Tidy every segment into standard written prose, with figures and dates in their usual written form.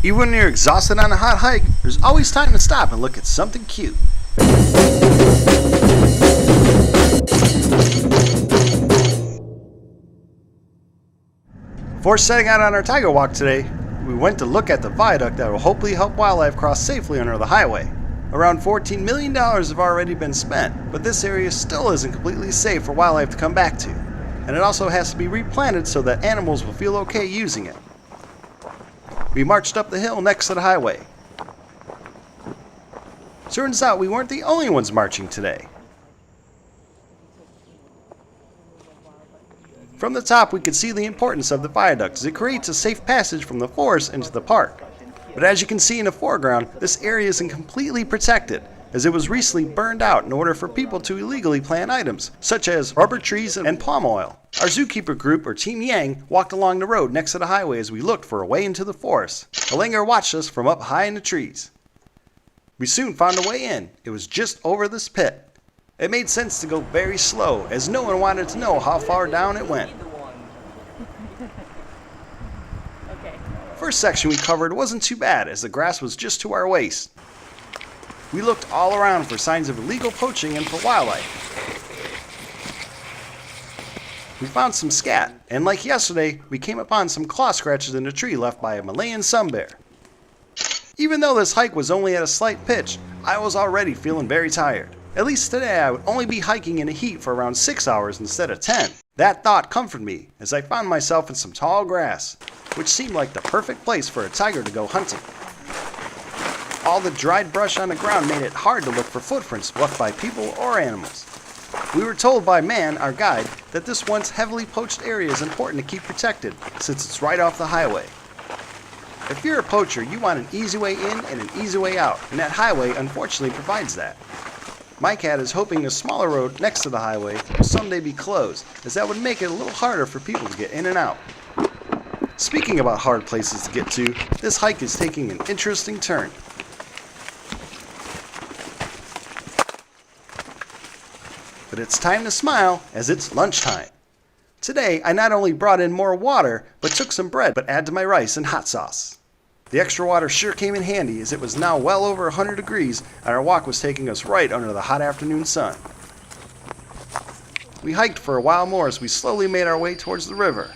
Even when you're exhausted on a hot hike, there's always time to stop and look at something cute. Before setting out on our tiger walk today, we went to look at the viaduct that will hopefully help wildlife cross safely under the highway. Around $14 million have already been spent, but this area still isn't completely safe for wildlife to come back to. And it also has to be replanted so that animals will feel okay using it. We marched up the hill next to the highway. Turns out we weren't the only ones marching today. From the top we could see the importance of the viaduct as it creates a safe passage from the forest into the park. But as you can see in the foreground, this area isn't completely protected, as it was recently burned out in order for people to illegally plant items, such as rubber trees and palm oil. Our zookeeper group, or Team Yang, walked along the road next to the highway as we looked for a way into the forest. A linger watched us from up high in the trees. We soon found a way in. It was just over this pit. It made sense to go very slow, as no one wanted to know how far down it went. First section we covered wasn't too bad, as the grass was just to our waist. We looked all around for signs of illegal poaching and for wildlife. We found some scat, and like yesterday, we came upon some claw scratches in a tree left by a Malayan sun bear. Even though this hike was only at a slight pitch, I was already feeling very tired. At least today I would only be hiking in the heat for around 6 hours instead of 10. That thought comforted me as I found myself in some tall grass, which seemed like the perfect place for a tiger to go hunting. All the dried brush on the ground made it hard to look for footprints left by people or animals. We were told by Man, our guide, that this once heavily poached area is important to keep protected since it's right off the highway. If you're a poacher, you want an easy way in and an easy way out, and that highway unfortunately provides that. MYCAT is hoping a smaller road next to the highway will someday be closed, as that would make it a little harder for people to get in and out. Speaking about hard places to get to, this hike is taking an interesting turn. But it's time to smile, as it's lunchtime. Today, I not only brought in more water, but took some bread but add to my rice and hot sauce. The extra water sure came in handy, as it was now well over 100 degrees and our walk was taking us right under the hot afternoon sun. We hiked for a while more as we slowly made our way towards the river.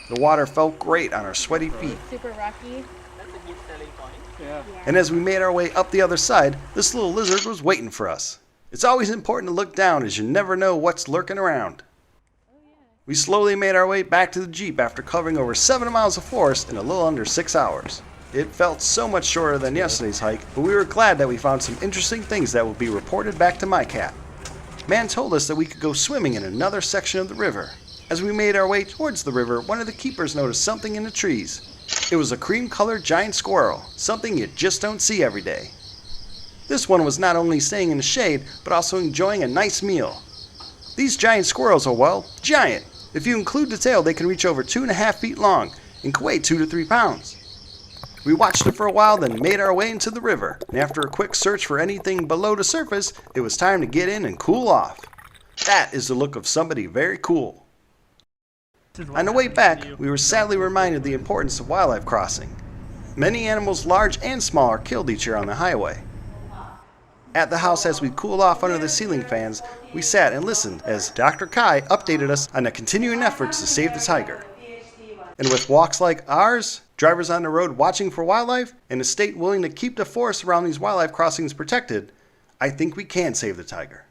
The water felt great on our sweaty feet. Super rocky. Yeah. And as we made our way up the other side, this little lizard was waiting for us. It's always important to look down, as you never know what's lurking around. We slowly made our way back to the Jeep after covering over 7 miles of forest in a little under 6 hours. It felt so much shorter than yesterday's hike, but we were glad that we found some interesting things that will be reported back to MYCAT. Man told us that we could go swimming in another section of the river. As we made our way towards the river, one of the keepers noticed something in the trees. It was a cream-colored giant squirrel, something you just don't see every day. This one was not only staying in the shade, but also enjoying a nice meal. These giant squirrels are, well, giant. If you include the tail, they can reach over 2.5 feet long and can weigh 2 to 3 pounds. We watched it for a while, then made our way into the river, and after a quick search for anything below the surface, it was time to get in and cool off. That is the look of somebody very cool. On the way back, we were sadly reminded of the importance of wildlife crossing. Many animals, large and small, are killed each year on the highway. At the house, as we cooled off under the ceiling fans, we sat and listened as Dr. Kai updated us on the continuing efforts to save the tiger. And with walks like ours, drivers on the road watching for wildlife, and a state willing to keep the forest around these wildlife crossings protected, I think we can save the tiger.